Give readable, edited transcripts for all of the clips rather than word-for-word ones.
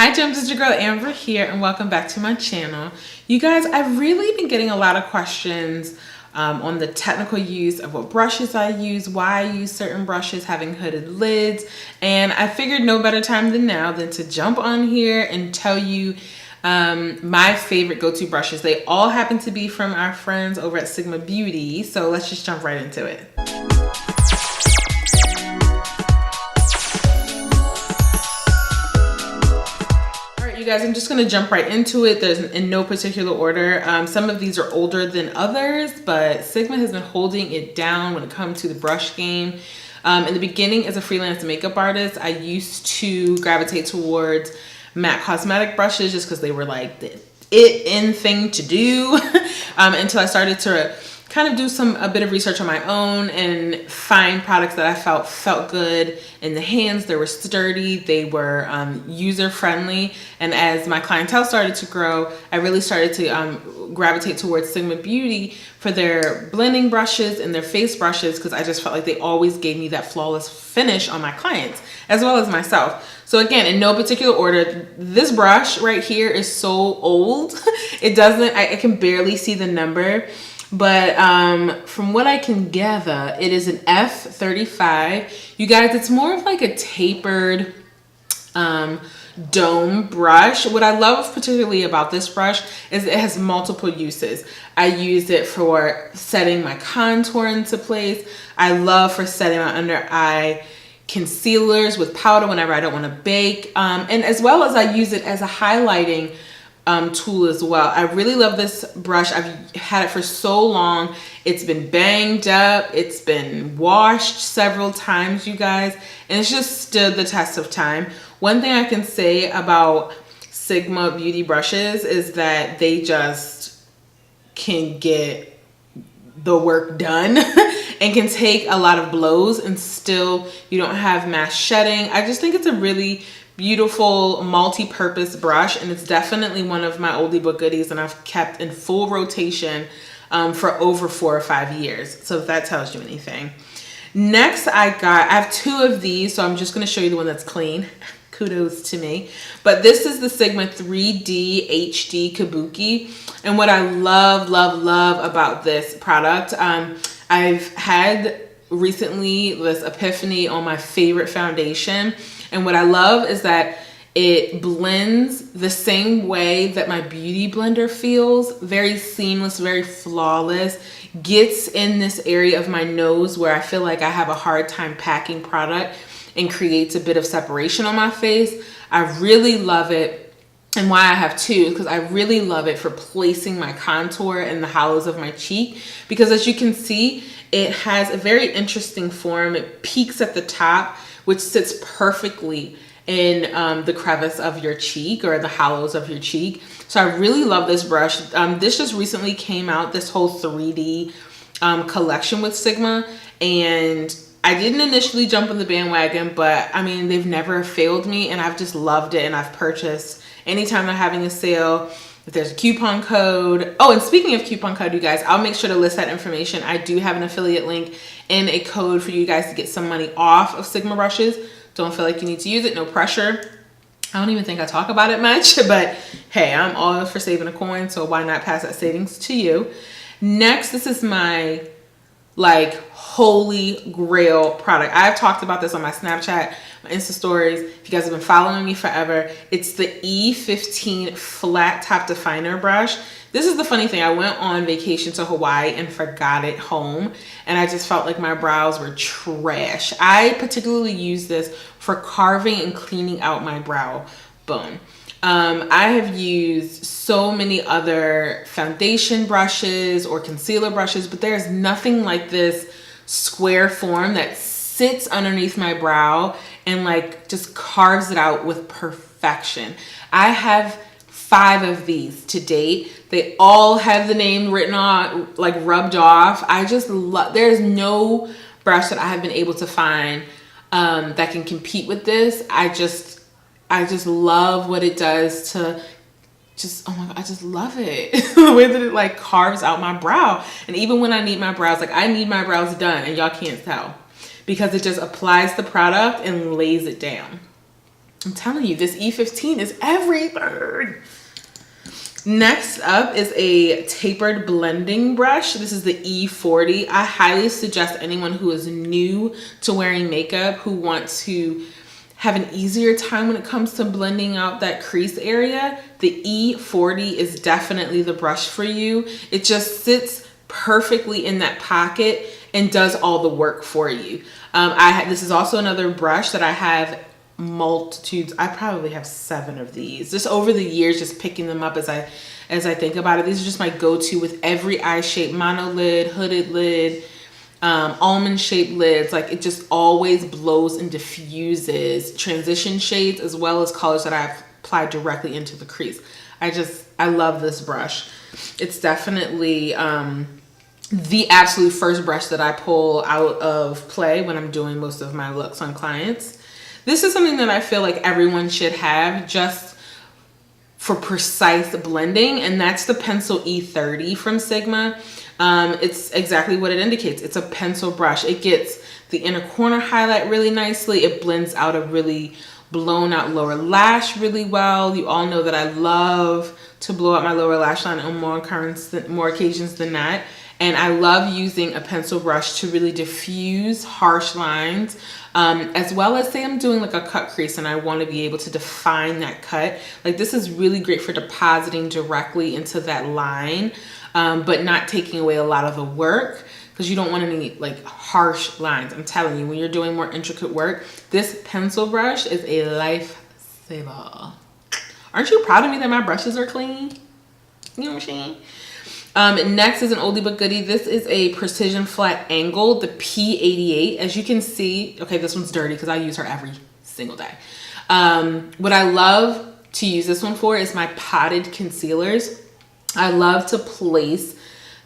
Hi Gems, it's your girl Ambra here and welcome back to my channel. You guys, I've really been getting a lot of questions on the technical use of what brushes I use, why I use certain brushes having hooded lids, and I figured no better time than now than to jump on here and tell you my favorite go-to brushes. They all happen to be from our friends over at Sigma Beauty, so let's just jump right into it. You guys, I'm just going to jump right into it. There's in no particular order. Some of these are older than others, but Sigma has been holding it down when it comes to the brush game. In the beginning, as a freelance makeup artist, I used to gravitate towards matte cosmetic brushes just because they were like the in thing to do until I started to kind of do a bit of research on my own and find products that I felt good in the hands. They were sturdy, they were user friendly, and as my clientele started to grow, I really started to gravitate towards Sigma Beauty for their blending brushes and their face brushes, because I just felt like they always gave me that flawless finish on my clients as well as myself. So again, in no particular order, this brush right here is so old. I can barely see the number. But from what I can gather, it is an F35. You guys, it's more of like a tapered dome brush. What I love particularly about this brush is it has multiple uses. I use it for setting my contour into place. I love for setting my under eye concealers with powder whenever I don't want to bake. And as well as I use it as a highlighting tool as well. I really love this brush. I've had it for so long. It's been banged up. It's been washed several times, you guys, and it's just stood the test of time. One thing I can say about Sigma Beauty brushes is that they just can get the work done and can take a lot of blows and still you don't have mass shedding. I just think it's a really beautiful multi-purpose brush, and it's definitely one of my oldie but goodies, and I've kept in full rotation for over 4 or 5 years. So if that tells you anything. Next, I have 2 of these, so I'm just going to show you the one that's clean. Kudos to me. But this is the Sigma 3D HD Kabuki, and what I love about this product, I've had recently this epiphany on my favorite foundation. And what I love is that it blends the same way that my beauty blender feels. Very seamless, very flawless. Gets in this area of my nose where I feel like I have a hard time packing product and creates a bit of separation on my face. I really love it. And why I have 2 is because I really love it for placing my contour in the hollows of my cheek. Because as you can see, it has a very interesting form. It peaks at the top, which sits perfectly in the crevice of your cheek or the hollows of your cheek. So I really love this brush. This just recently came out, this whole 3D collection with Sigma, and I didn't initially jump on the bandwagon, but I mean, they've never failed me, and I've just loved it, and I've purchased anytime they're having a sale. If there's a coupon code. Oh, and speaking of coupon code, you guys, I'll make sure to list that information. I do have an affiliate link and a code for you guys to get some money off of Sigma brushes. Don't feel like you need to use it. No pressure. I don't even think I talk about it much, but hey, I'm all for saving a coin, so why not pass that savings to you? Next, this is my holy grail product. I've talked about this on my Snapchat, my Insta stories. If you guys have been following me forever, it's the E15 flat top definer brush. This is the funny thing. I went on vacation to Hawaii and forgot it home, and I just felt like my brows were trash. I particularly use this for carving and cleaning out my brow bone. I have used so many other foundation brushes or concealer brushes, but there's nothing like this square form that sits underneath my brow and just carves it out with perfection. I have 5 of these to date. They all have the name written on, rubbed off. I just love, there's no brush that I have been able to find that can compete with this. I just love what it does to oh my God, I just love it. The way that it carves out my brow. And even when I need my brows, I need my brows done, and y'all can't tell because it just applies the product and lays it down. I'm telling you, this E15 is everything. Next up is a tapered blending brush. This is the E40. I highly suggest anyone who is new to wearing makeup, who wants to have an easier time when it comes to blending out that crease area, the E40 is definitely the brush for you. It just sits perfectly in that pocket and does all the work for you. This is also another brush that I have multitudes. I probably have 7 of these just over the years, just picking them up as I think about it. These are just my go-to with every eye shape: mono lid, hooded lid, almond shaped lids. Like, it just always blows and diffuses transition shades as well as colors that I've applied directly into the crease. I love this brush. It's definitely the absolute first brush that I pull out of play when I'm doing most of my looks on clients. This is something that I feel like everyone should have just for precise blending, and that's the pencil E30 from Sigma. It's exactly what it indicates. It's a pencil brush. It gets the inner corner highlight really nicely. It blends out a really blown out lower lash really well. You all know that I love to blow out my lower lash line on more occasions than not. And I love using a pencil brush to really diffuse harsh lines, as well as, say I'm doing like a cut crease and I want to be able to define that cut. Like, this is really great for depositing directly into that line, but not taking away a lot of the work, because you don't want any like harsh lines. I'm telling you, when you're doing more intricate work, this pencil brush is a lifesaver. Aren't you proud of me that my brushes are clean? You know what I'm saying? Next is an oldie but goodie. This is a precision flat angle, the P88. As you can see, okay, this one's dirty because I use her every single day. What I love to use this one for is my potted concealers. I love to place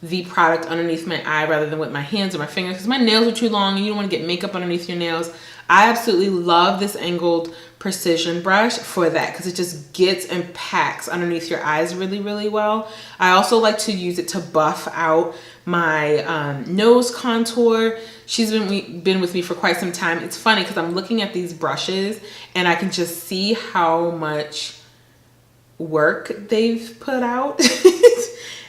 the product underneath my eye rather than with my hands or my fingers, because my nails are too long and you don't want to get makeup underneath your nails. I absolutely love this angled precision brush for that, because it just gets and packs underneath your eyes really, really well. I also like to use it to buff out my nose contour. She's been with me for quite some time. It's funny because I'm looking at these brushes and I can just see how much work they've put out.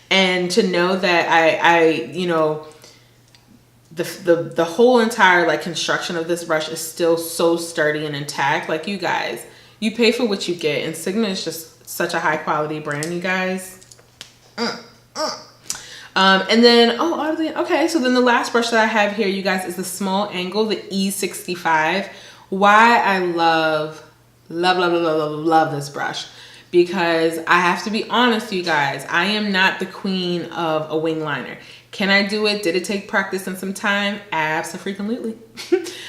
And to know that I you know, the whole entire like construction of this brush is still so sturdy and intact. Like, you guys, you pay for what you get, and Sigma is just such a high quality brand, you guys. And then, okay, so then the last brush that I have here, you guys, is the small angle, the E65. Why I love this brush, because I have to be honest, you guys, I am not the queen of a wing liner. Can I do it? Did it take practice and some time? Absolutely.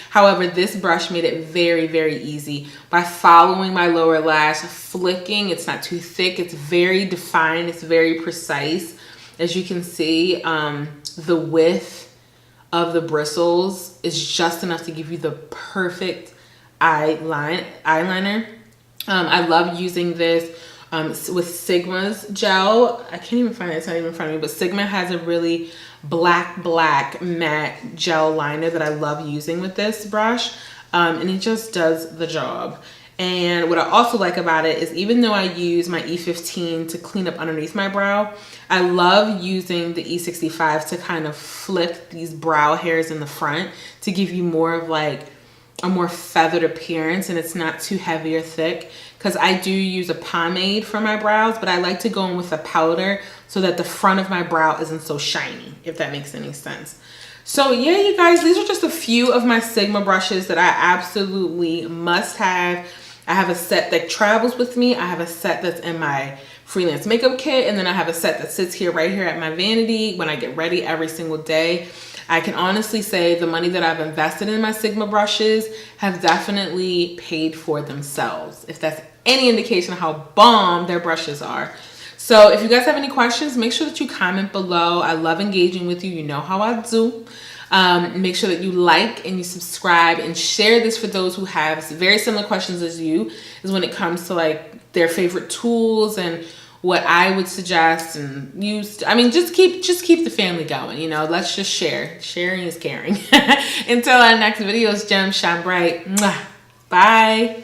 However, this brush made it very, very easy by following my lower lash, flicking. It's not too thick. It's very defined. It's very precise. As you can see, the width of the bristles is just enough to give you the perfect eyeliner. I love using this with Sigma's gel. I can't even find it. It's not even in front of me, but Sigma has a really black matte gel liner that I love using with this brush, and it just does the job. And what I also like about it is, even though I use my E15 to clean up underneath my brow, I love using the E65 to kind of flip these brow hairs in the front to give you more of like a more feathered appearance, and it's not too heavy or thick, because I do use a pomade for my brows, but I like to go in with a powder so that the front of my brow isn't so shiny, if that makes any sense. So yeah, you guys, these are just a few of my Sigma brushes that I absolutely must have. I have a set that travels with me. I have a set that's in my freelance makeup kit, and then I have a set that sits here right here at my vanity when I get ready every single day. I can honestly say the money that I've invested in my Sigma brushes have definitely paid for themselves, if that's any indication of how bomb their brushes are. So if you guys have any questions, make sure that you comment below. I love engaging with you. You know how I do. Make sure that you like and you subscribe and share this for those who have very similar questions as you, is when it comes to like their favorite tools and what I would suggest and use. I mean, just keep the family going, you know. Let's just share. Sharing is caring. Until our next videos, gems shine bright. Mwah. Bye.